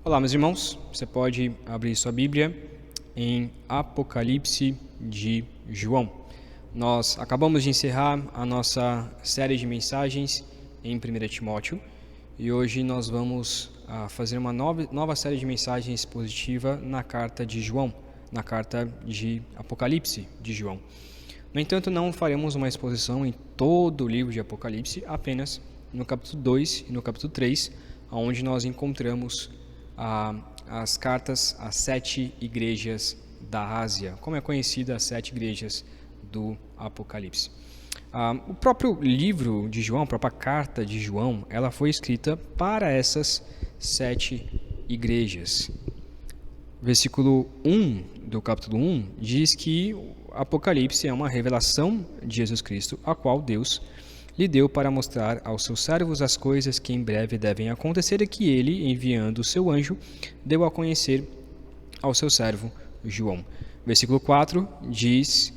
Olá, meus irmãos. Você pode abrir sua Bíblia em Apocalipse de João. Nós acabamos de encerrar a nossa série de mensagens em 1 Timóteo e hoje nós vamos fazer uma nova série de mensagens expositiva na carta de João, na carta de Apocalipse de João. No entanto, não faremos uma exposição em todo o livro de Apocalipse, apenas no capítulo 2 e no capítulo 3, onde nós encontramos as cartas às 7 igrejas da Ásia, como é conhecida as 7 igrejas do Apocalipse. O próprio livro de João, a própria carta de João, ela foi escrita para essas 7 igrejas. Versículo 1 do capítulo 1 diz que o Apocalipse é uma revelação de Jesus Cristo, a qual Deus lhe deu para mostrar aos seus servos as coisas que em breve devem acontecer e que ele, enviando o seu anjo, deu a conhecer ao seu servo João. Versículo 4 diz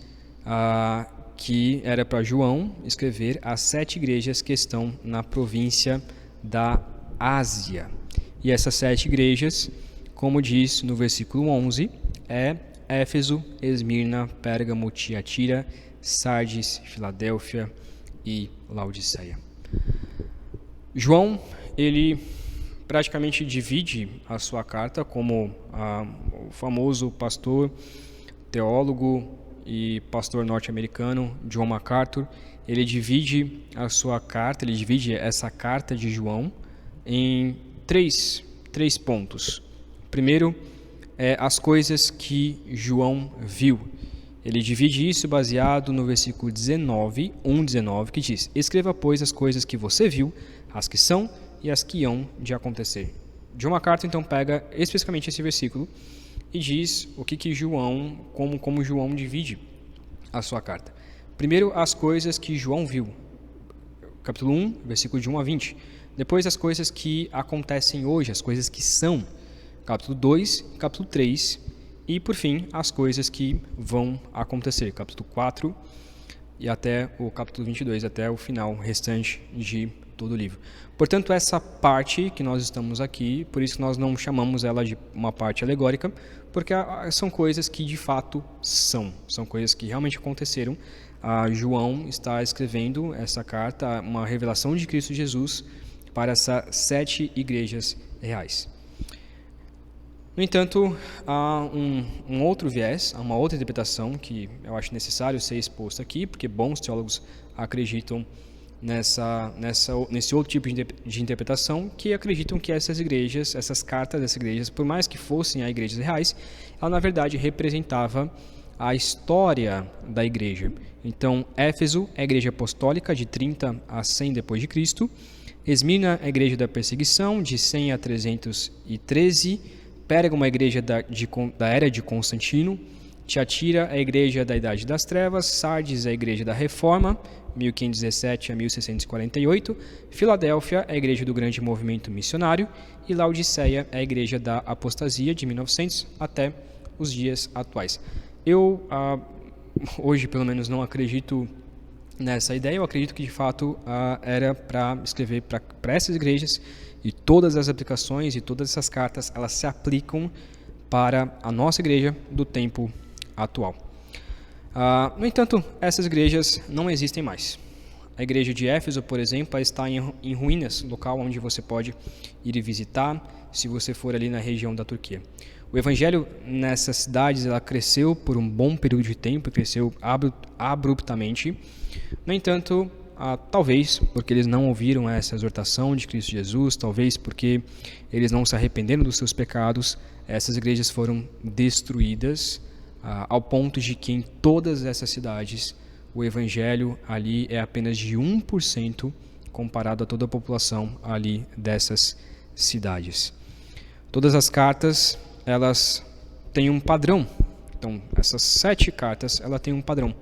que era para João escrever as 7 igrejas que estão na província da Ásia. E essas 7 igrejas, como diz no versículo 11, é Éfeso, Esmirna, Pérgamo, Tiatira, Sardes, Filadélfia e Laodiceia. João, ele praticamente divide a sua carta como o famoso pastor, teólogo e pastor norte-americano John MacArthur. Ele divide a sua carta, ele divide essa carta de João em três pontos. Primeiro, as coisas que João viu. Ele divide isso baseado no versículo 19, que diz: escreva, pois, as coisas que você viu, as que são e as que hão de acontecer. John MacArthur, então, pega especificamente esse versículo e diz o que João, como João divide a sua carta. Primeiro, as coisas que João viu. Capítulo 1, versículo de 1 a 20. Depois, as coisas que acontecem hoje, as coisas que são. Capítulo 2, capítulo 3. E, por fim, as coisas que vão acontecer, capítulo 4 e até o capítulo 22, até o final restante de todo o livro. Portanto, essa parte que nós estamos aqui, por isso que nós não chamamos ela de uma parte alegórica, porque são coisas que de fato são coisas que realmente aconteceram. João está escrevendo essa carta, uma revelação de Cristo Jesus para essas 7 igrejas reais. No entanto, há um outro viés, há uma outra interpretação que eu acho necessário ser exposta aqui, porque bons teólogos acreditam nesse outro tipo de interpretação, que acreditam que essas igrejas, essas cartas dessas igrejas, por mais que fossem as igrejas reais, ela na verdade representava a história da igreja. Então, Éfeso é a igreja apostólica de 30 a 100 depois de Cristo, Esmirna é a igreja da perseguição de 100 a 313, Pérgamo é a igreja da era de Constantino, Tiatira é a igreja da Idade das Trevas, Sardes é a igreja da Reforma, 1517 a 1648, Filadélfia é a igreja do grande movimento missionário e Laodiceia é a igreja da apostasia de 1900 até os dias atuais. Eu, hoje pelo menos, não acredito nessa ideia. Eu acredito que de fato era para escrever para essas igrejas, e todas as aplicações e todas essas cartas, elas se aplicam para a nossa igreja do tempo atual. No entanto, essas igrejas não existem mais. A igreja de Éfeso, por exemplo, está em ruínas, local onde você pode ir visitar se você for ali na região da Turquia. O evangelho nessas cidades ela cresceu por um bom período de tempo, cresceu abruptamente. No entanto, talvez porque eles não ouviram essa exortação de Cristo Jesus, talvez porque eles não se arrependeram dos seus pecados, essas igrejas foram destruídas ao ponto de que em todas essas cidades o evangelho ali é apenas de 1% comparado a toda a população ali dessas cidades. Todas as cartas, elas têm um padrão. Então, essas 7 cartas, ela tem um padrão.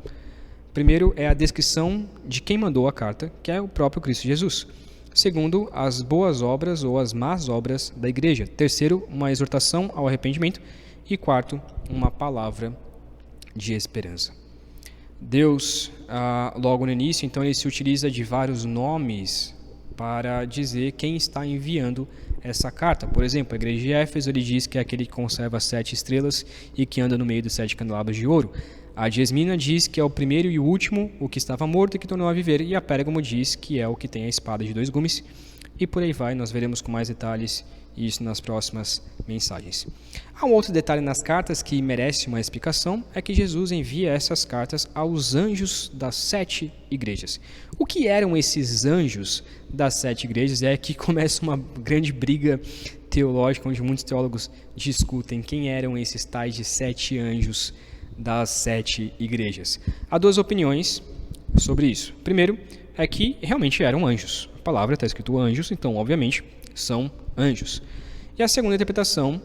Primeiro é a descrição de quem mandou a carta, que é o próprio Cristo Jesus. Segundo, as boas obras ou as más obras da igreja. Terceiro, uma exortação ao arrependimento. E quarto, uma palavra de esperança. Deus, logo no início, então ele se utiliza de vários nomes para dizer quem está enviando essa carta. Por exemplo, a igreja de Éfeso, ele diz que é aquele que conserva 7 estrelas e que anda no meio dos 7 candelabros de ouro. A de Esmina diz que é o primeiro e o último, o que estava morto e que tornou a viver. E a Pérgamo diz que é o que tem a espada de 2 gumes. E por aí vai, nós veremos com mais detalhes isso nas próximas mensagens. Há um outro detalhe nas cartas que merece uma explicação, é que Jesus envia essas cartas aos anjos das 7 igrejas. O que eram esses anjos das 7 igrejas? É que começa uma grande briga teológica, onde muitos teólogos discutem quem eram esses tais de 7 anjos das 7 igrejas. Há 2 opiniões sobre isso. Primeiro, é que realmente eram anjos. A palavra está escrito anjos, então, obviamente, são anjos. E a segunda interpretação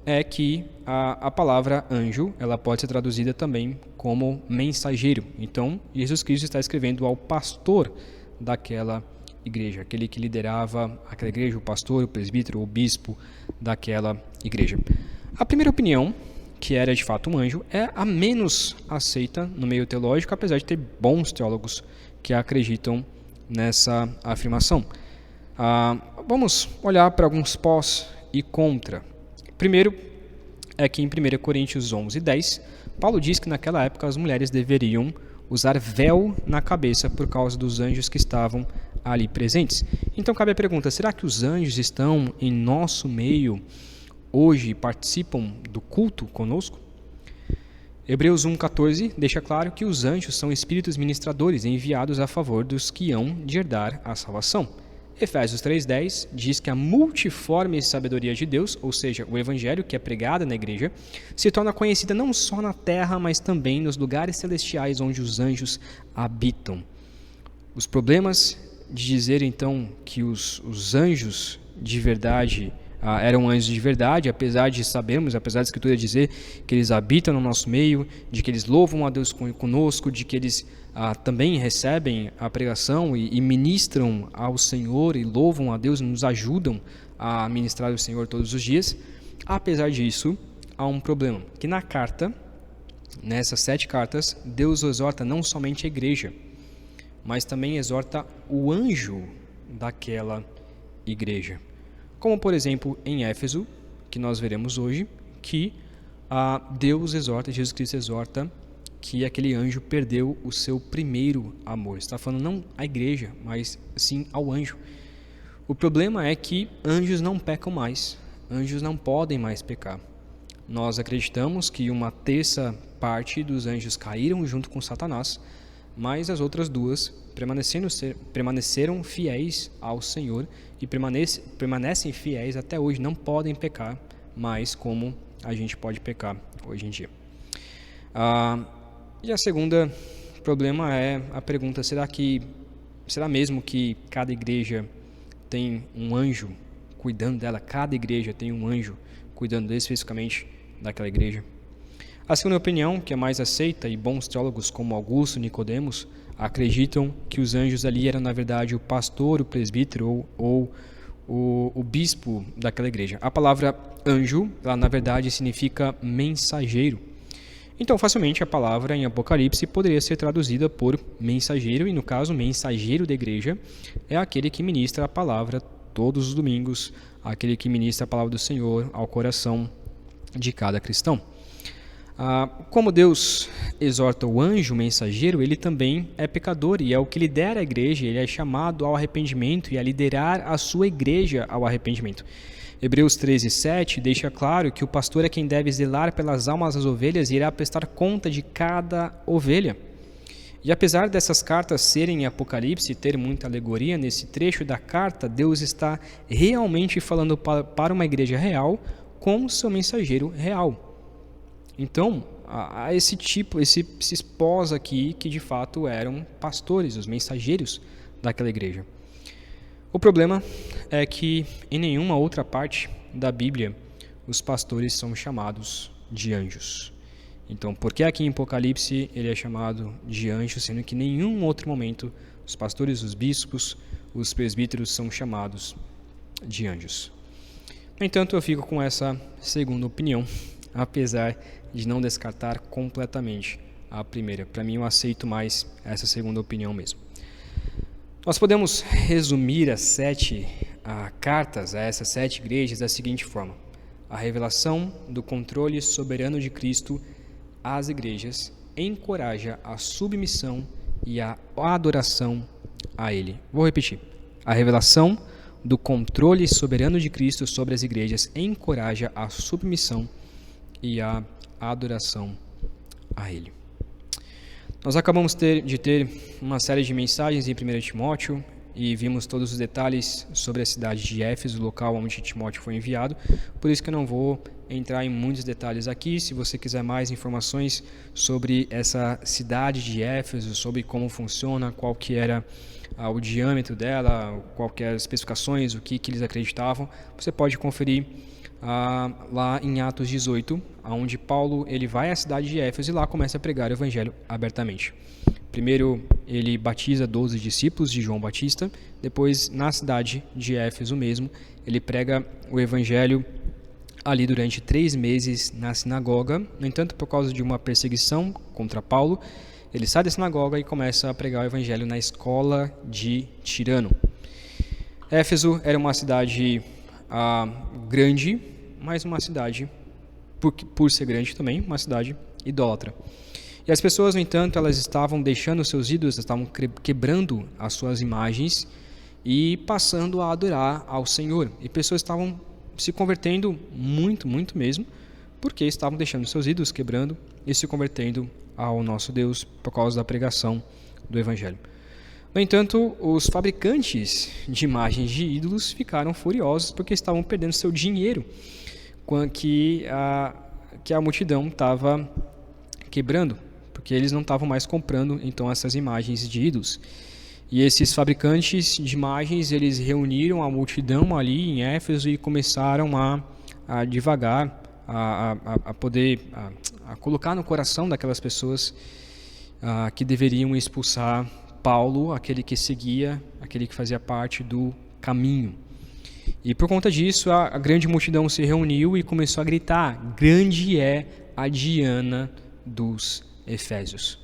é que a palavra anjo, ela pode ser traduzida também como mensageiro. Então, Jesus Cristo está escrevendo ao pastor daquela igreja, aquele que liderava aquela igreja, o pastor, o presbítero, o bispo daquela igreja. A primeira opinião, que era de fato um anjo, é a menos aceita no meio teológico, apesar de ter bons teólogos que acreditam nessa afirmação. Vamos olhar para alguns pós e contra. Primeiro é que em 1 Coríntios 11:10, Paulo diz que naquela época as mulheres deveriam usar véu na cabeça por causa dos anjos que estavam ali presentes. Então cabe a pergunta, será que os anjos estão em nosso meio hoje e participam do culto conosco? Hebreus 1:14 deixa claro que os anjos são espíritos ministradores enviados a favor dos que hão de herdar a salvação. Efésios 3:10 diz que a multiforme sabedoria de Deus, ou seja, o evangelho que é pregado na igreja, se torna conhecida não só na terra, mas também nos lugares celestiais onde os anjos habitam. Os problemas de dizer então que os anjos de verdade eram anjos de verdade, apesar de a Escritura dizer que eles habitam no nosso meio, de que eles louvam a Deus conosco, de que eles também recebem a pregação e ministram ao Senhor e louvam a Deus e nos ajudam a ministrar o Senhor todos os dias. Apesar disso, há um problema, que na carta, nessas 7 cartas, Deus exorta não somente a igreja, mas também exorta o anjo daquela igreja. Como, por exemplo, em Éfeso, que nós veremos hoje, que Deus exorta, Jesus Cristo exorta, que aquele anjo perdeu o seu primeiro amor. Está falando não à igreja, mas sim ao anjo. O problema é que anjos não pecam mais, anjos não podem mais pecar. Nós acreditamos que 1/3 parte dos anjos caíram junto com Satanás, mas as outras 2 permaneceram fiéis ao Senhor e permanecem fiéis até hoje, não podem pecar mais como a gente pode pecar hoje em dia. E a segunda problema é a pergunta, será mesmo que cada igreja tem um anjo cuidando dela? Cada igreja tem um anjo cuidando especificamente daquela igreja? A segunda opinião, que é mais aceita, e bons teólogos como Augusto e Nicodemos acreditam que os anjos ali eram na verdade o pastor, o presbítero ou o bispo daquela igreja. A palavra anjo, ela na verdade significa mensageiro. Então, facilmente a palavra em Apocalipse poderia ser traduzida por mensageiro, e no caso, mensageiro da igreja é aquele que ministra a palavra todos os domingos, aquele que ministra a palavra do Senhor ao coração de cada cristão. Como Deus exorta o anjo mensageiro, ele também é pecador e é o que lidera a igreja, ele é chamado ao arrependimento e a liderar a sua igreja ao arrependimento. Hebreus 13:7 deixa claro que o pastor é quem deve zelar pelas almas das ovelhas e irá prestar conta de cada ovelha. E apesar dessas cartas serem em Apocalipse e ter muita alegoria nesse trecho da carta, Deus está realmente falando para uma igreja real com seu mensageiro real. Então, há esses pós aqui que de fato eram pastores, os mensageiros daquela igreja. O problema é que em nenhuma outra parte da Bíblia os pastores são chamados de anjos. Então, por que aqui em Apocalipse ele é chamado de anjo, sendo que em nenhum outro momento os pastores, os bispos, os presbíteros são chamados de anjos? No entanto, eu fico com essa segunda opinião, apesar de não descartar completamente a primeira. Para mim, eu aceito mais essa segunda opinião mesmo. Nós podemos resumir as 7 cartas a essas 7 igrejas da seguinte forma: a revelação do controle soberano de Cristo às igrejas encoraja a submissão e a adoração a Ele. Vou repetir. A revelação do controle soberano de Cristo sobre as igrejas encoraja a submissão e a adoração a Ele. Nós acabamos de ter uma série de mensagens em 1 Timóteo e vimos todos os detalhes sobre a cidade de Éfeso, o local onde Timóteo foi enviado. Por isso que eu não vou entrar em muitos detalhes aqui. Se você quiser mais informações sobre essa cidade de Éfeso, sobre como funciona, qual que era o diâmetro dela, qual que eram as especificações, o que eles acreditavam, você pode conferir lá em Atos 18, onde Paulo ele vai à cidade de Éfeso e lá começa a pregar o evangelho abertamente. Primeiro ele batiza 12 discípulos de João Batista, depois na cidade de Éfeso mesmo, ele prega o evangelho ali durante 3 meses na sinagoga. No entanto, por causa de uma perseguição contra Paulo, ele sai da sinagoga e começa a pregar o evangelho na escola de Tirano. Éfeso era uma cidade grande, mas uma cidade, por ser grande também, uma cidade idólatra. E as pessoas, no entanto, elas estavam deixando seus ídolos, estavam quebrando as suas imagens e passando a adorar ao Senhor. E pessoas estavam se convertendo muito, muito mesmo, porque estavam deixando seus ídolos, quebrando e se convertendo ao nosso Deus por causa da pregação do Evangelho. No entanto, os fabricantes de imagens de ídolos ficaram furiosos porque estavam perdendo seu dinheiro que a multidão estava quebrando, porque eles não estavam mais comprando então essas imagens de ídolos. E esses fabricantes de imagens, eles reuniram a multidão ali em Éfeso e começaram a devagar, a poder colocar no coração daquelas pessoas que deveriam expulsar Paulo, aquele que seguia, aquele que fazia parte do caminho. E por conta disso, a grande multidão se reuniu e começou a gritar: grande é a Diana dos Efésios.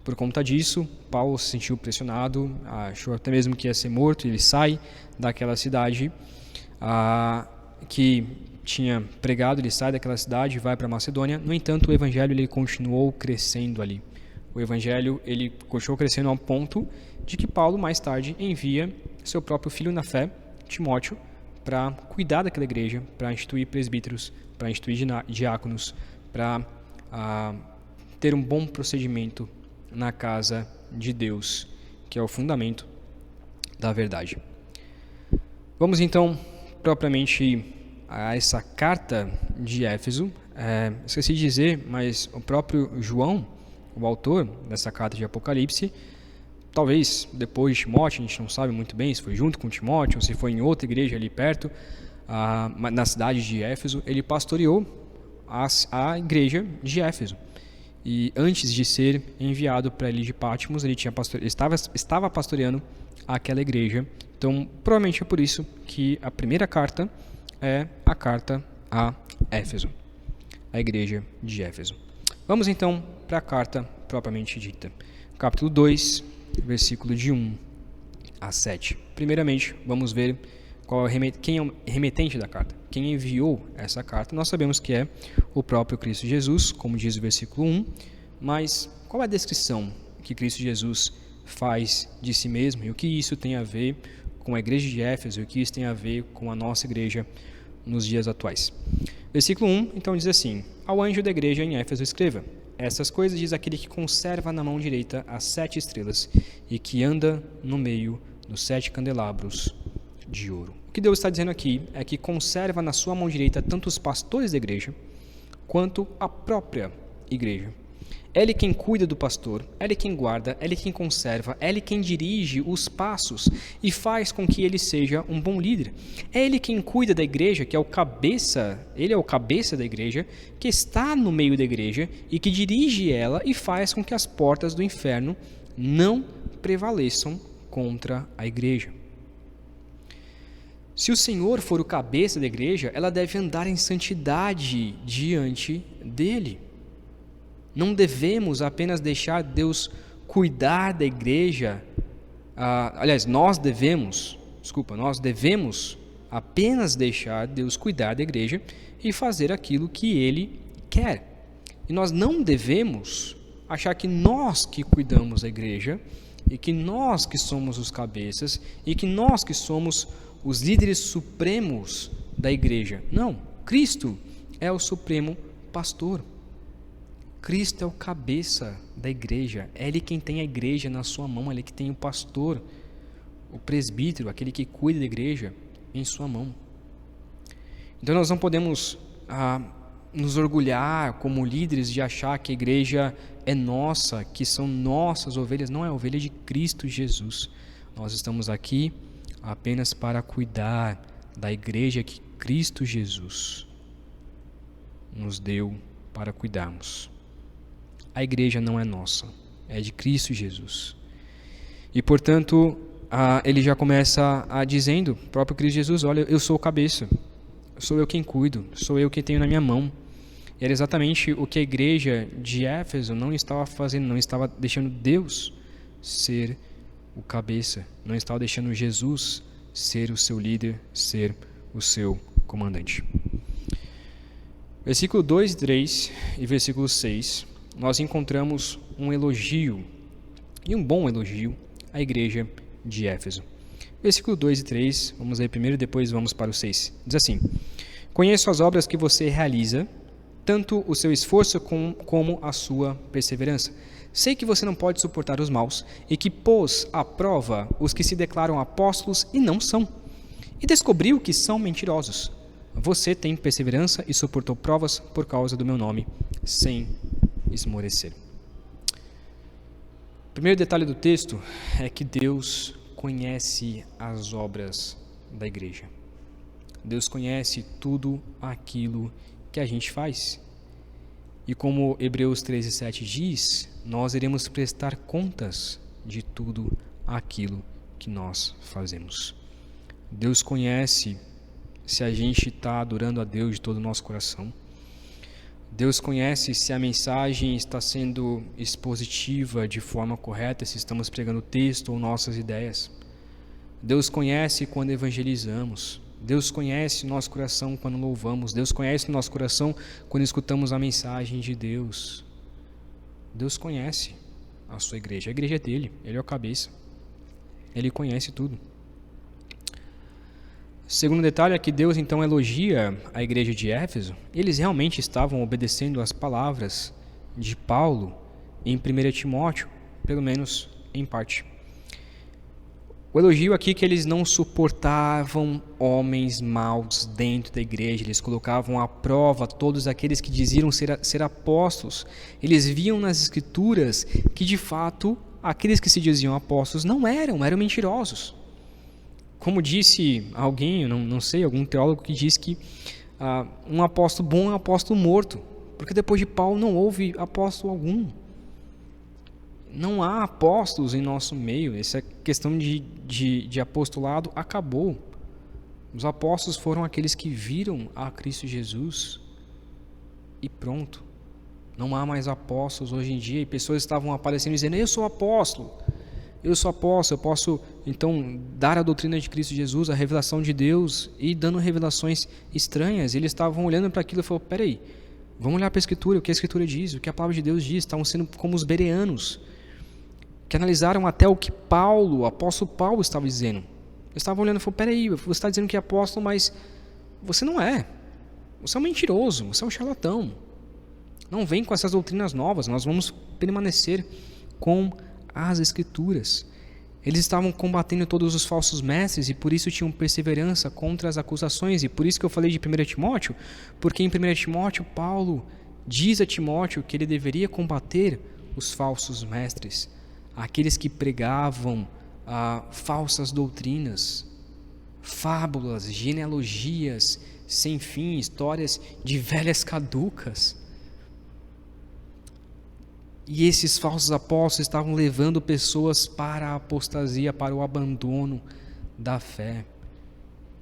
Por conta disso, Paulo se sentiu pressionado, achou até mesmo que ia ser morto. Ele sai daquela cidade que tinha pregado, ele sai daquela cidade e vai para Macedônia. No entanto, o evangelho ele continuou crescendo ali. O evangelho ele continuou crescendo ao ponto de que Paulo mais tarde envia seu próprio filho na fé, Timóteo, para cuidar daquela igreja, para instituir presbíteros, para instituir diáconos, para ter um bom procedimento na casa de Deus, que é o fundamento da verdade. Vamos então propriamente a essa carta de Éfeso. Esqueci de dizer, mas o próprio João, o autor dessa carta de Apocalipse, talvez depois de Timóteo, a gente não sabe muito bem se foi junto com Timóteo ou se foi em outra igreja ali perto, na cidade de Éfeso, ele pastoreou a igreja de Éfeso. E antes de ser enviado para ele de Patmos, ele estava pastoreando aquela igreja. Então, provavelmente é por isso que a primeira carta é a carta a Éfeso, a igreja de Éfeso. Vamos então para a carta propriamente dita. Capítulo 2, versículo de 1 a 7. Primeiramente, vamos ver quem é o remetente da carta, quem enviou essa carta. Nós sabemos que é o próprio Cristo Jesus, como diz o versículo 1, mas qual é a descrição que Cristo Jesus faz de si mesmo e o que isso tem a ver com a igreja de Éfeso e o que isso tem a ver com a nossa igreja nos dias atuais? Versículo 1, então, diz assim: ao anjo da igreja em Éfeso escreva: essas coisas diz aquele que conserva na mão direita as 7 estrelas e que anda no meio dos 7 candelabros de ouro. O que Deus está dizendo aqui é que conserva na sua mão direita tanto os pastores da igreja quanto a própria igreja. É Ele quem cuida do pastor, é Ele quem guarda, é Ele quem conserva, é Ele quem dirige os passos e faz com que ele seja um bom líder. É Ele quem cuida da igreja, que é o cabeça, Ele é o cabeça da igreja, que está no meio da igreja e que dirige ela e faz com que as portas do inferno não prevaleçam contra a igreja. Se o Senhor for o cabeça da igreja, ela deve andar em santidade diante dele. Não devemos apenas deixar Deus cuidar da igreja nós devemos apenas deixar Deus cuidar da igreja e fazer aquilo que Ele quer. E nós não devemos achar que nós que cuidamos da igreja e que nós que somos os cabeças e que nós que somos os líderes supremos da igreja. Não, Cristo é o supremo pastor. Cristo é o cabeça da igreja. É Ele quem tem a igreja na sua mão, é Ele que tem o pastor, o presbítero, aquele que cuida da igreja, em sua mão. Então nós não podemos nos orgulhar como líderes de achar que a igreja é nossa, que são nossas ovelhas. Não, é a ovelha de Cristo Jesus. Nós estamos aqui apenas para cuidar da igreja que Cristo Jesus nos deu para cuidarmos. A igreja não é nossa, é de Cristo Jesus. E portanto, ele já começa dizendo, o próprio Cristo Jesus, olha, eu sou o cabeça, sou eu quem cuido, sou eu quem tenho na minha mão. E era exatamente o que a igreja de Éfeso não estava fazendo, não estava deixando Deus ser o cabeça, não estava deixando Jesus ser o seu líder, ser o seu comandante. Versículo 2 e 3 e versículo 6, nós encontramos um elogio, e um bom elogio, à igreja de Éfeso. Versículo 2 e 3, vamos ler primeiro e depois vamos para o 6. Diz assim: conheço as obras que você realiza, tanto o seu esforço como a sua perseverança. Sei que você não pode suportar os maus e que pôs à prova os que se declaram apóstolos e não são, e descobriu que são mentirosos. Você tem perseverança e suportou provas por causa do meu nome, sem esmorecer. O primeiro detalhe do texto é que Deus conhece as obras da igreja. Deus conhece tudo aquilo que a gente faz. E como Hebreus 13:7 diz, nós iremos prestar contas de tudo aquilo que nós fazemos. Deus conhece se a gente está adorando a Deus de todo o nosso coração. Deus conhece se a mensagem está sendo expositiva de forma correta, se estamos pregando o texto ou nossas ideias. Deus conhece quando evangelizamos. Deus conhece o nosso coração quando louvamos. Deus conhece o nosso coração quando escutamos a mensagem de Deus. Deus conhece a sua igreja. A igreja é dele, ele é o cabeça. Ele conhece tudo. Segundo detalhe é que Deus então elogia a igreja de Éfeso. Eles realmente estavam obedecendo às palavras de Paulo em 1 Timóteo, pelo menos em parte. O elogio aqui é que eles não suportavam homens maus dentro da igreja. Eles colocavam à prova todos aqueles que diziam ser apóstolos. Eles viam nas escrituras que de fato aqueles que se diziam apóstolos não eram mentirosos. Como disse alguém, não sei, algum teólogo que diz que um apóstolo bom é um apóstolo morto, porque depois de Paulo não houve apóstolo algum. Não há apóstolos em nosso meio, essa questão de apostolado acabou. Os apóstolos foram aqueles que viram a Cristo Jesus e pronto. Não há mais apóstolos hoje em dia, e pessoas estavam aparecendo dizendo, eu sou apóstolo, eu posso então dar a doutrina de Cristo Jesus, a revelação de Deus, e dando revelações estranhas. Eles estavam olhando para aquilo e falaram, peraí, vamos olhar para a Escritura, o que a Escritura diz, o que a palavra de Deus diz. Estavam sendo como os bereanos, que analisaram até o que o apóstolo Paulo estava dizendo. Eles estavam olhando e falaram, peraí, você está dizendo que é apóstolo, mas você não é. Você é um mentiroso, você é um charlatão. Não vem com essas doutrinas novas, nós vamos permanecer com as Escrituras. Eles estavam combatendo todos os falsos mestres e por isso tinham perseverança contra as acusações. E por isso que eu falei de 1 Timóteo, porque em 1 Timóteo, Paulo diz a Timóteo que ele deveria combater os falsos mestres, aqueles que pregavam falsas doutrinas, fábulas, genealogias sem fim, histórias de velhas caducas. E esses falsos apóstolos estavam levando pessoas para a apostasia, para o abandono da fé.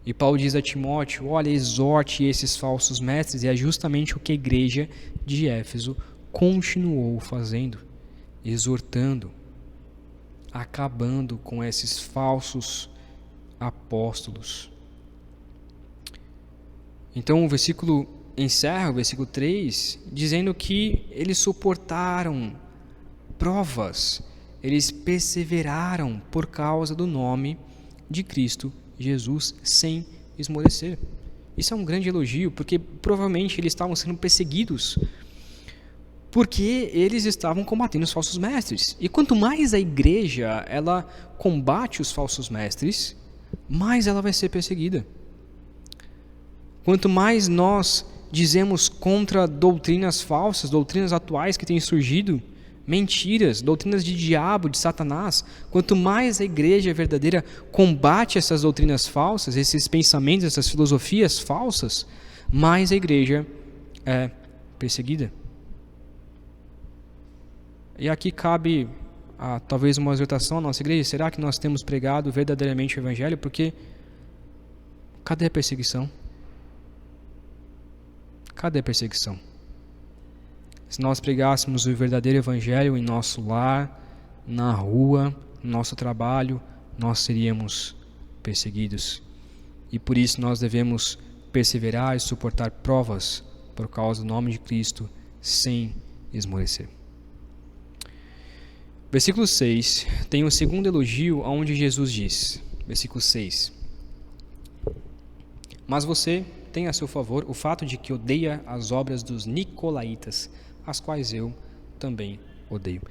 E Paulo diz a Timóteo, olha, exorte esses falsos mestres, e é justamente o que a igreja de Éfeso continuou fazendo, exortando. acabando com esses falsos apóstolos. Então o versículo encerra, o versículo 3, dizendo que eles suportaram provas, eles perseveraram por causa do nome de Cristo Jesus sem esmorecer. Isso é um grande elogio, porque provavelmente eles estavam sendo perseguidos porque eles estavam combatendo os falsos mestres. E quanto mais a igreja ela combate os falsos mestres, mais ela vai ser perseguida. Quanto mais nós dizemos contra doutrinas falsas, doutrinas atuais que têm surgido, mentiras, doutrinas de diabo, de Satanás, quanto mais a igreja verdadeira combate essas doutrinas falsas, esses pensamentos, essas filosofias falsas, mais a igreja é perseguida. E aqui cabe talvez uma exortação à nossa igreja: será que nós temos pregado verdadeiramente o evangelho? Porque cadê a perseguição? Cadê a perseguição? Se nós pregássemos o verdadeiro evangelho em nosso lar, na rua, no nosso trabalho, nós seríamos perseguidos. E por isso nós devemos perseverar e suportar provas por causa do nome de Cristo sem esmorecer. Versículo 6 tem um segundo elogio onde Jesus diz, versículo 6: mas você tem a seu favor o fato de que odeia as obras dos nicolaítas, as quais eu também odeio.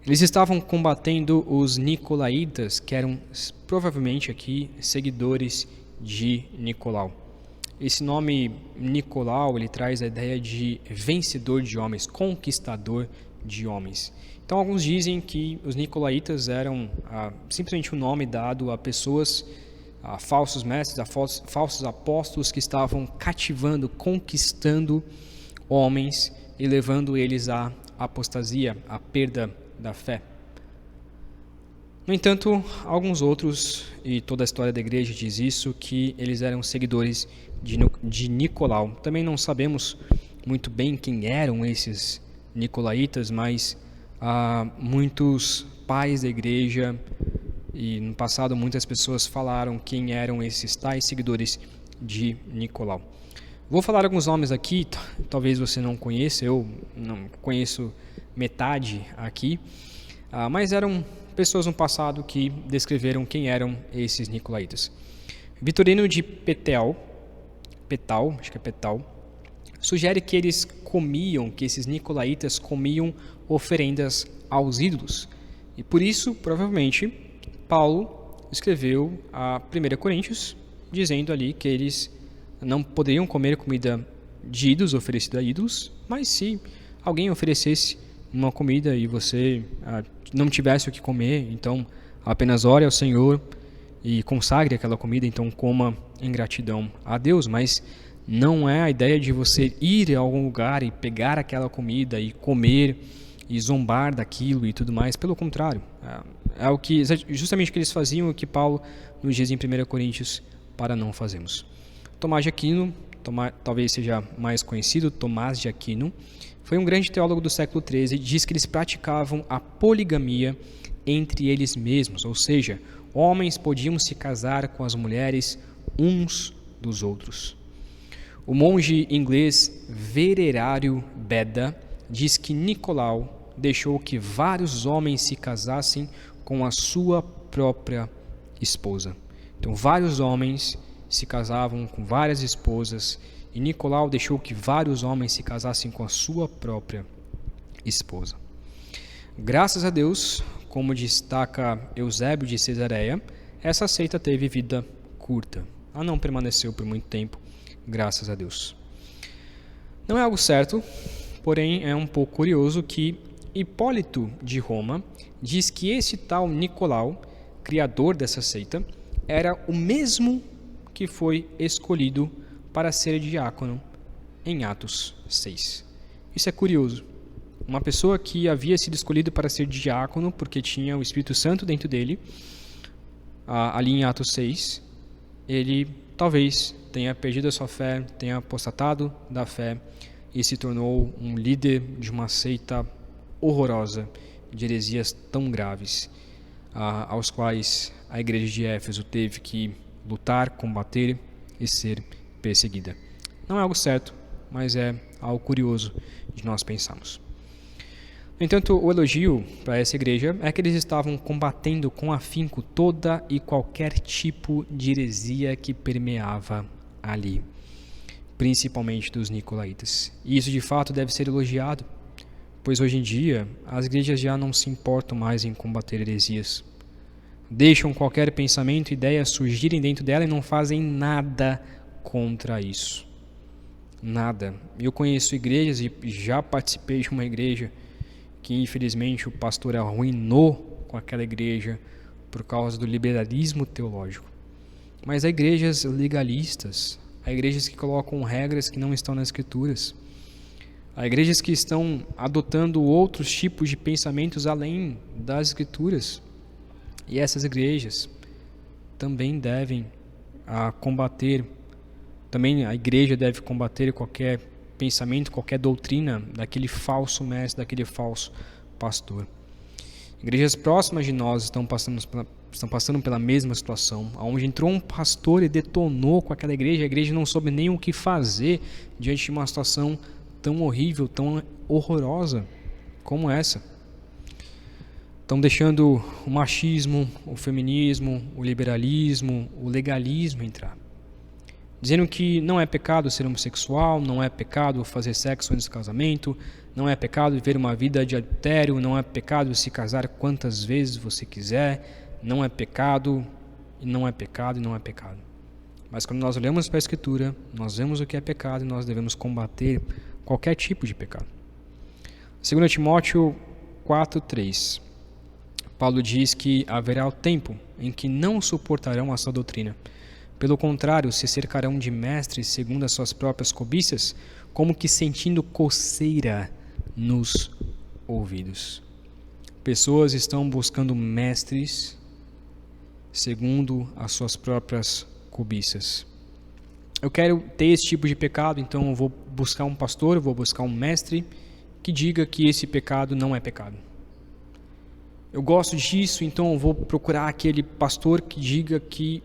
Eles estavam combatendo os nicolaítas, que eram provavelmente aqui seguidores de Nicolau. Esse nome Nicolau, ele traz a ideia de vencedor de homens, conquistador de homens. Então alguns dizem que os nicolaítas eram simplesmente um nome dado a pessoas, a falsos mestres, a falsos apóstolos que estavam cativando, conquistando homens e levando eles à apostasia, à perda da fé. No entanto, alguns outros, e toda a história da igreja diz isso, que eles eram seguidores de Nicolau. Também não sabemos muito bem quem eram esses nicolaítas, mas muitos pais da igreja e no passado muitas pessoas falaram quem eram esses tais seguidores de Nicolau. Vou falar alguns nomes aqui, talvez você não conheça, eu não conheço metade aqui, mas eram pessoas no passado que descreveram quem eram esses nicolaítas. Vitorino de Petal, acho que é Petal, sugere que eles que esses nicolaítas comiam oferendas aos ídolos. E por isso, provavelmente, Paulo escreveu a 1 Coríntios, dizendo ali que eles não poderiam comer comida de ídolos, oferecida a ídolos, mas se alguém oferecesse uma comida e você não tivesse o que comer, então apenas ore ao Senhor e consagre aquela comida, então coma em gratidão a Deus. Mas não é a ideia de você ir a algum lugar e pegar aquela comida e comer e zombar daquilo e tudo mais. Pelo contrário, é o que, justamente o que eles faziam, o que Paulo nos diz em 1 Coríntios para não fazermos. Tomás de Aquino, talvez seja mais conhecido, Tomás de Aquino, foi um grande teólogo do século XIII e diz que eles praticavam a poligamia entre eles mesmos, ou seja, homens podiam se casar com as mulheres uns dos outros. O monge inglês Venerário Beda diz que Nicolau deixou que vários homens se casassem com a sua própria esposa. Então, vários homens se casavam com várias esposas e Nicolau deixou que vários homens se casassem com a sua própria esposa. Graças a Deus, como destaca Eusébio de Cesareia, essa seita teve vida curta. Ela não permaneceu por muito tempo, graças a Deus. Não é algo certo, porém é um pouco curioso que Hipólito de Roma diz que esse tal Nicolau, criador dessa seita, era o mesmo que foi escolhido para ser diácono em Atos 6. Isso é curioso. Uma pessoa que havia sido escolhido para ser diácono porque tinha o Espírito Santo dentro dele, ali em Atos 6, ele talvez tenha perdido a sua fé, tenha apostatado da fé e se tornou um líder de uma seita horrorosa, de heresias tão graves. aos quais a igreja de Éfeso teve que lutar, combater e ser perseguida. Não é algo certo, mas é algo curioso de nós pensarmos. No entanto, o elogio para essa igreja é que eles estavam combatendo com afinco toda e qualquer tipo de heresia que permeava ali, principalmente dos nicolaítas. E isso de fato deve ser elogiado, pois hoje em dia as igrejas já não se importam mais em combater heresias. Deixam qualquer pensamento e ideia surgirem dentro dela e não fazem nada contra isso. Nada. Eu conheço igrejas e já participei de uma igreja que infelizmente o pastor arruinou com aquela igreja por causa do liberalismo teológico. Mas há igrejas legalistas, há igrejas que colocam regras que não estão nas escrituras, há igrejas que estão adotando outros tipos de pensamentos além das escrituras. E essas igrejas também devem combater, também a igreja deve combater qualquer pensamento, qualquer doutrina daquele falso mestre, daquele falso pastor. Igrejas próximas de nós estão passando pela mesma situação, onde entrou um pastor e detonou com aquela igreja, a igreja não soube nem o que fazer diante de uma situação tão horrível, tão horrorosa como essa. Estão deixando o machismo, o feminismo, o liberalismo, o legalismo entrar. Dizendo que não é pecado ser homossexual, não é pecado fazer sexo antes do casamento, não é pecado viver uma vida de adultério, não é pecado se casar quantas vezes você quiser, não é pecado, e não é pecado, e não é pecado. Mas quando nós olhamos para a Escritura, nós vemos o que é pecado e nós devemos combater qualquer tipo de pecado. 2 Timóteo 4:3, Paulo diz que haverá o tempo em que não suportarão essa doutrina. Pelo contrário, se cercarão de mestres segundo as suas próprias cobiças, como que sentindo coceira nos ouvidos. Pessoas estão buscando mestres segundo as suas próprias cobiças. Eu quero ter esse tipo de pecado, então eu vou buscar um pastor, eu vou buscar um mestre que diga que esse pecado não é pecado. Eu gosto disso, então eu vou procurar aquele pastor que diga que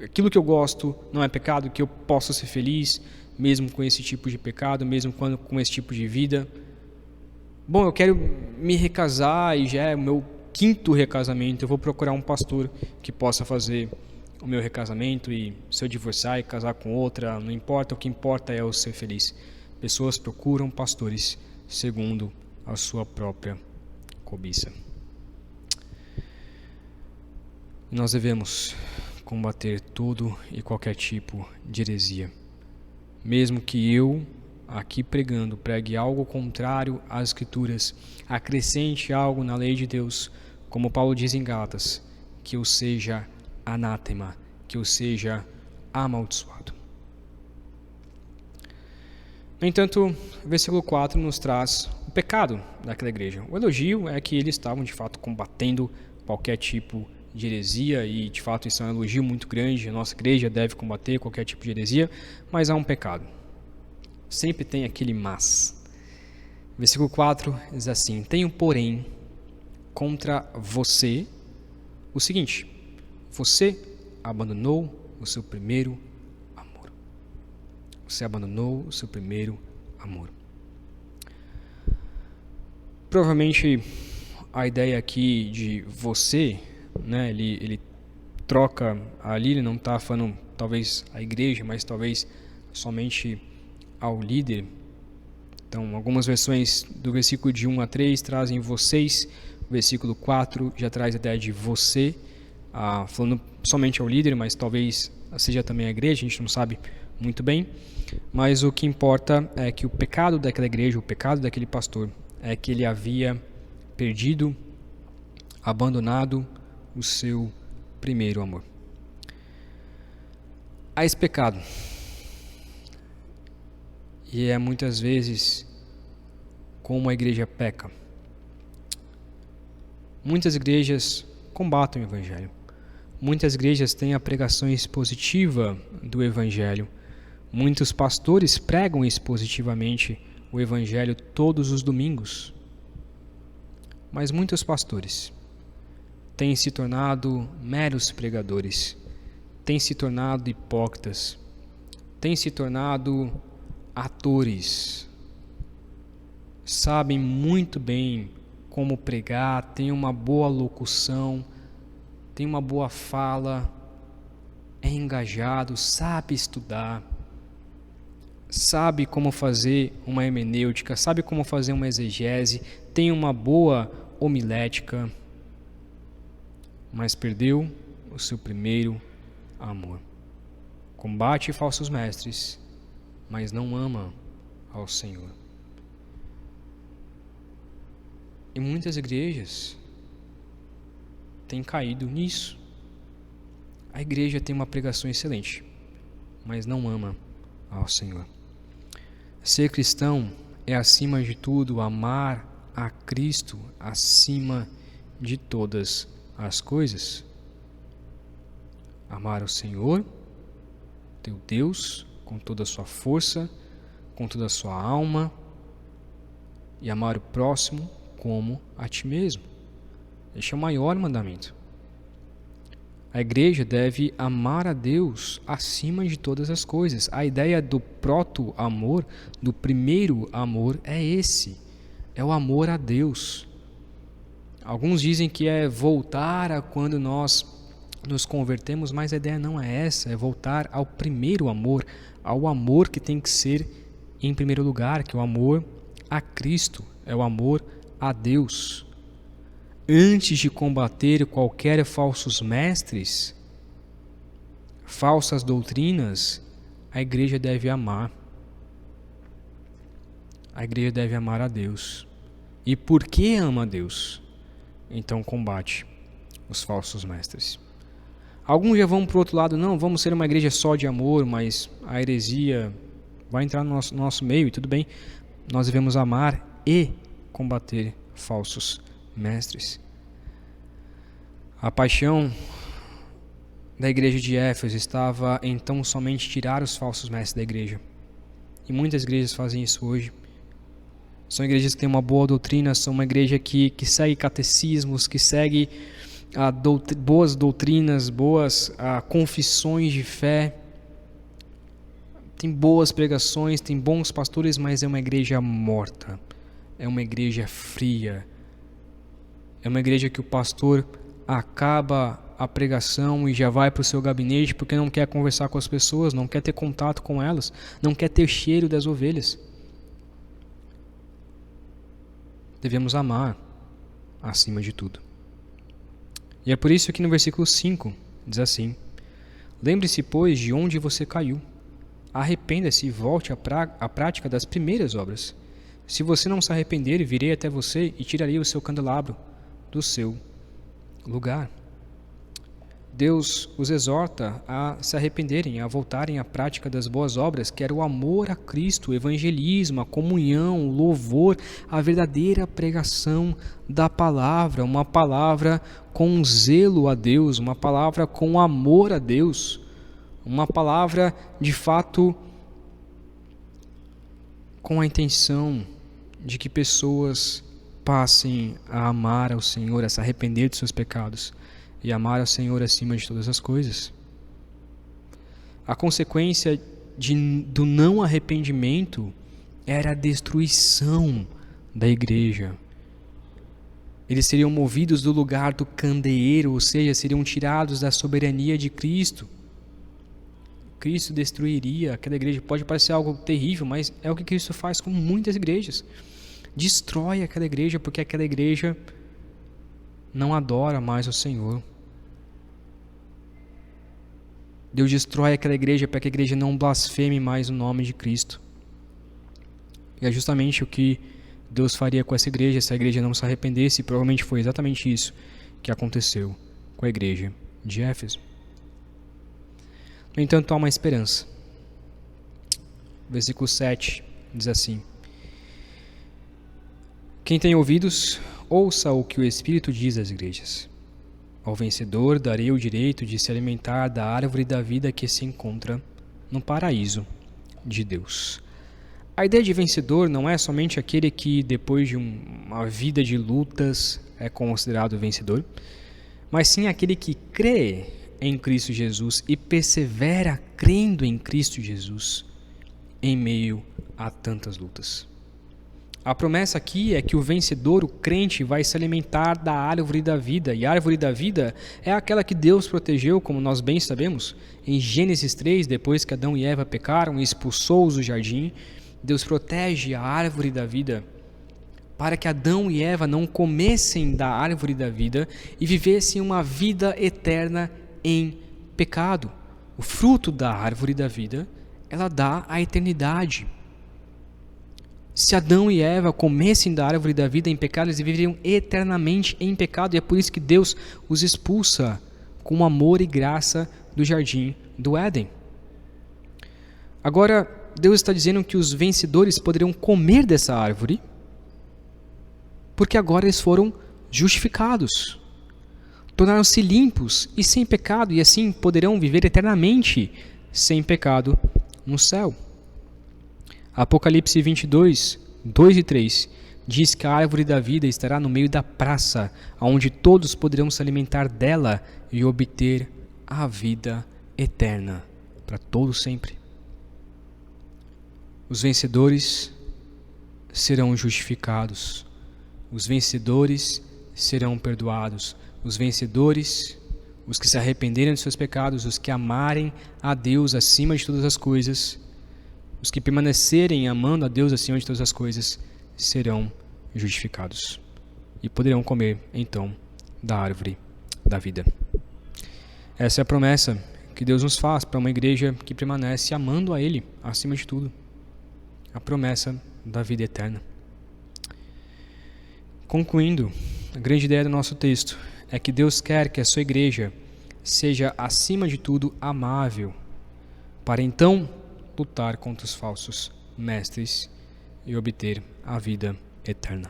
aquilo que eu gosto não é pecado, que eu posso ser feliz mesmo com esse tipo de pecado, mesmo com esse tipo de vida. Bom, eu quero me recasar e já é o meu 5º recasamento, eu vou procurar um pastor que possa fazer o meu recasamento, e se eu divorciar e casar com outra, não importa, o que importa é eu ser feliz. Pessoas procuram pastores segundo a sua própria cobiça. Nós devemos combater todo e qualquer tipo de heresia. Mesmo que eu, aqui pregando, pregue algo contrário às Escrituras, acrescente algo na lei de Deus, como Paulo diz em Gálatas, que eu seja anátema, que eu seja amaldiçoado. No entanto, o versículo 4 nos traz o pecado daquela igreja. O elogio é que eles estavam de fato combatendo qualquer tipo de heresia, e de fato isso é um elogio muito grande. A nossa igreja deve combater qualquer tipo de heresia, mas há um pecado. Sempre tem aquele mas. Versículo 4 diz assim: tenho, porém, contra você o seguinte: você abandonou o seu primeiro amor. Você abandonou o seu primeiro amor. Provavelmente a ideia aqui de você, né, ele troca ali, ele não está falando talvez a igreja, mas talvez somente ao líder. Então, algumas versões do versículo de 1 a 3 trazem vocês, o versículo 4 já traz a ideia de você, falando somente ao líder, mas talvez seja também a igreja, a gente não sabe muito bem. Mas o que importa é que o pecado daquela igreja, o pecado daquele pastor, é que ele havia perdido, abandonado o seu primeiro amor. Há esse pecado. E é muitas vezes como a igreja peca. Muitas igrejas combatem o evangelho. Muitas igrejas têm a pregação expositiva do evangelho. Muitos pastores pregam expositivamente o evangelho todos os domingos. Mas muitos pastores têm se tornado meros pregadores, têm se tornado hipócritas, têm se tornado atores, sabem muito bem como pregar, têm uma boa locução, têm uma boa fala, é engajado, sabe estudar, sabe como fazer uma hermenêutica, sabe como fazer uma exegese, tem uma boa homilética, mas perdeu o seu primeiro amor. Combate falsos mestres, mas não ama ao Senhor. E muitas igrejas têm caído nisso. A igreja tem uma pregação excelente, mas não ama ao Senhor. Ser cristão é, acima de tudo, amar a Cristo acima de todas as coisas. Amar o Senhor, teu Deus, com toda a sua força, com toda a sua alma, e amar o próximo como a ti mesmo. Este é o maior mandamento. A igreja deve amar a Deus acima de todas as coisas. A ideia do proto-amor, do primeiro amor, é esse. É o amor a Deus. Alguns dizem que é voltar a quando nós nos convertemos, mas a ideia não é essa. É voltar ao primeiro amor, ao amor que tem que ser em primeiro lugar, que é o amor a Cristo, é o amor a Deus. Antes de combater qualquer falsos mestres, falsas doutrinas, a igreja deve amar. A igreja deve amar a Deus. E por que ama a Deus? Então combate os falsos mestres. Alguns já vão para o outro lado, não, vamos ser uma igreja só de amor, mas a heresia vai entrar no nosso meio e tudo bem. Nós devemos amar e combater falsos mestres. A paixão da igreja de Éfeso estava em tão somente tirar os falsos mestres da igreja. E muitas igrejas fazem isso hoje. São igrejas que têm uma boa doutrina, são uma igreja que segue catecismos, que segue boas doutrinas, boas confissões de fé. Tem boas pregações, tem bons pastores, mas é uma igreja morta. É uma igreja fria. É uma igreja que o pastor acaba a pregação e já vai para o seu gabinete porque não quer conversar com as pessoas, não quer ter contato com elas, não quer ter cheiro das ovelhas. Devemos amar acima de tudo. E é por isso que no versículo 5 diz assim: lembre-se, pois, de onde você caiu. Arrependa-se e volte à prática das primeiras obras. Se você não se arrepender, virei até você e tirarei o seu candelabro do seu lugar. Deus os exorta a se arrependerem, a voltarem à prática das boas obras, que era o amor a Cristo, o evangelismo, a comunhão, o louvor, a verdadeira pregação da palavra, uma palavra com zelo a Deus, uma palavra com amor a Deus, uma palavra de fato com a intenção de que pessoas passem a amar ao Senhor, a se arrepender de seus pecados e amar ao Senhor acima de todas as coisas. A consequência do não arrependimento era a destruição da igreja. Eles seriam movidos do lugar do candeeiro, ou seja, seriam tirados da soberania de Cristo. Cristo destruiria aquela igreja. Pode parecer algo terrível, mas é o que Cristo faz com muitas igrejas. Destrói aquela igreja porque aquela igreja não adora mais o Senhor. Deus destrói aquela igreja para que a igreja não blasfeme mais o nome de Cristo. E é justamente o que Deus faria com essa igreja se a igreja não se arrependesse, e provavelmente foi exatamente isso que aconteceu com a igreja de Éfeso. No entanto, há uma esperança. Versículo 7 diz assim: quem tem ouvidos, ouça o que o Espírito diz às igrejas. Ao vencedor darei o direito de se alimentar da árvore da vida que se encontra no paraíso de Deus. A ideia de vencedor não é somente aquele que, depois de uma vida de lutas, é considerado vencedor, mas sim aquele que crê em Cristo Jesus e persevera crendo em Cristo Jesus em meio a tantas lutas. A promessa aqui é que o vencedor, o crente, vai se alimentar da árvore da vida. E a árvore da vida é aquela que Deus protegeu, como nós bem sabemos. Em Gênesis 3, depois que Adão e Eva pecaram e expulsou-os do jardim, Deus protege a árvore da vida para que Adão e Eva não comessem da árvore da vida e vivessem uma vida eterna em pecado. O fruto da árvore da vida, ela dá a eternidade. Se Adão e Eva comessem da árvore da vida em pecado, eles viveriam eternamente em pecado, e é por isso que Deus os expulsa com amor e graça do jardim do Éden. Agora, Deus está dizendo que os vencedores poderiam comer dessa árvore, porque agora eles foram justificados, tornaram-se limpos e sem pecado, e assim poderão viver eternamente sem pecado no céu. Apocalipse 22, 2 e 3 diz que a árvore da vida estará no meio da praça, onde todos poderão se alimentar dela e obter a vida eterna para todo sempre. Os vencedores serão justificados, os vencedores serão perdoados, os vencedores, os que se arrependerem de seus pecados, os que amarem a Deus acima de todas as coisas, os que permanecerem amando a Deus acima de todas as coisas, serão justificados e poderão comer, então, da árvore da vida. Essa é a promessa que Deus nos faz para uma igreja que permanece amando a Ele acima de tudo. A promessa da vida eterna. Concluindo, a grande ideia do nosso texto é que Deus quer que a sua igreja seja, acima de tudo, amável, para então lutar contra os falsos mestres e obter a vida eterna.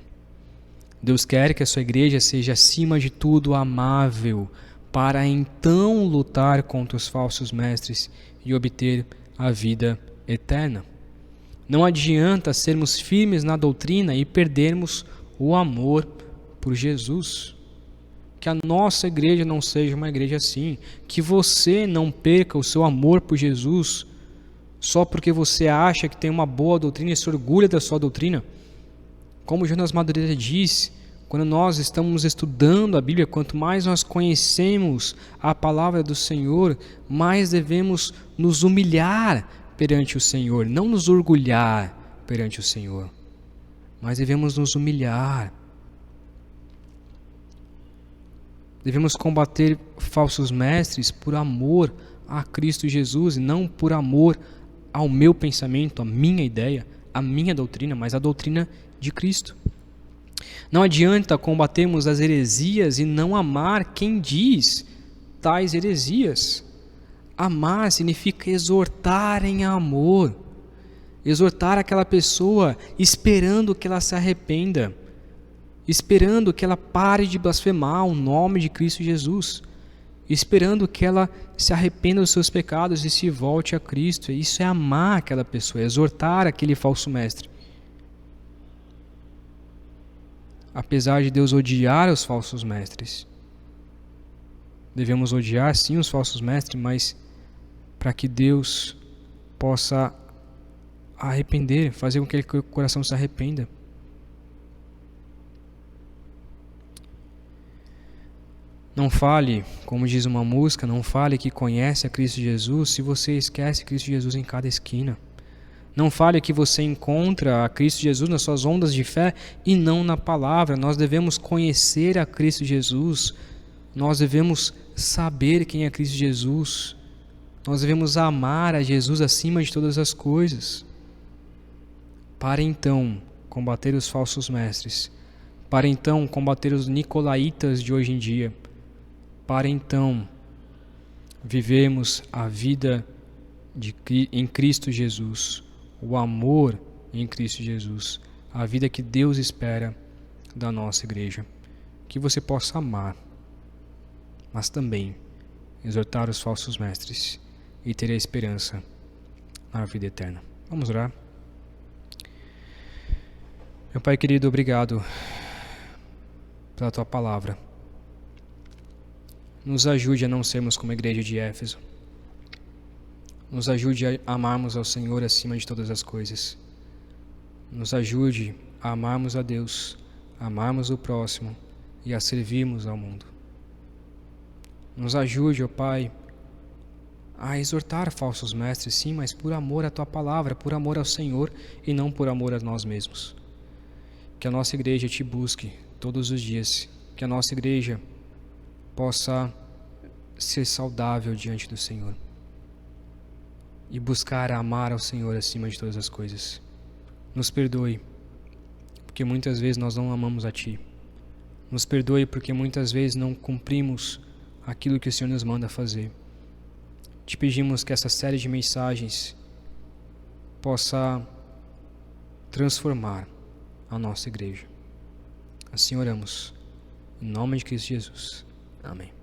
Deus quer que a sua igreja seja, acima de tudo, amável, para então lutar contra os falsos mestres e obter a vida eterna. Não adianta sermos firmes na doutrina e perdermos o amor por Jesus. Que a nossa igreja não seja uma igreja assim. Que você não perca o seu amor por Jesus só porque você acha que tem uma boa doutrina e se orgulha da sua doutrina. Como Jonas Madureira diz, quando nós estamos estudando a Bíblia, quanto mais nós conhecemos a palavra do Senhor, mais devemos nos humilhar perante o Senhor, não nos orgulhar perante o Senhor, mas devemos nos humilhar. Devemos combater falsos mestres por amor a Cristo Jesus e não por amor ao meu pensamento, à minha ideia, à minha doutrina, mas à doutrina de Cristo. Não adianta combatermos as heresias e não amar quem diz tais heresias. Amar significa exortar em amor, exortar aquela pessoa esperando que ela se arrependa, esperando que ela pare de blasfemar o nome de Cristo Jesus, esperando que ela se arrependa dos seus pecados e se volte a Cristo. Isso é amar aquela pessoa, é exortar aquele falso mestre. Apesar de Deus odiar os falsos mestres, devemos odiar sim os falsos mestres, mas para que Deus possa arrepender, fazer com que o coração se arrependa. Não fale, como diz uma música, não fale que conhece a Cristo Jesus se você esquece Cristo Jesus em cada esquina. Não fale que você encontra a Cristo Jesus nas suas ondas de fé e não na palavra. Nós devemos conhecer a Cristo Jesus. Nós devemos saber quem é Cristo Jesus. Nós devemos amar a Jesus acima de todas as coisas. Para então combater os falsos mestres. Para então combater os nicolaítas de hoje em dia. Para então vivemos a vida em Cristo Jesus, o amor em Cristo Jesus, a vida que Deus espera da nossa igreja. Que você possa amar, mas também exortar os falsos mestres e ter a esperança na vida eterna. Vamos orar. Meu Pai querido, obrigado pela Tua palavra. Nos ajude a não sermos como a igreja de Éfeso. Nos ajude a amarmos ao Senhor acima de todas as coisas. Nos ajude a amarmos a Deus, a amarmos o próximo e a servirmos ao mundo. Nos ajude, ó Pai, a exortar falsos mestres, sim, mas por amor à Tua palavra, por amor ao Senhor e não por amor a nós mesmos. Que a nossa igreja Te busque todos os dias, que a nossa igreja possa ser saudável diante do Senhor e buscar amar ao Senhor acima de todas as coisas. Nos perdoe, porque muitas vezes nós não amamos a Ti. Nos perdoe porque muitas vezes não cumprimos aquilo que o Senhor nos manda fazer. Te pedimos que essa série de mensagens possa transformar a nossa igreja. Assim oramos. Em nome de Cristo Jesus. Amém.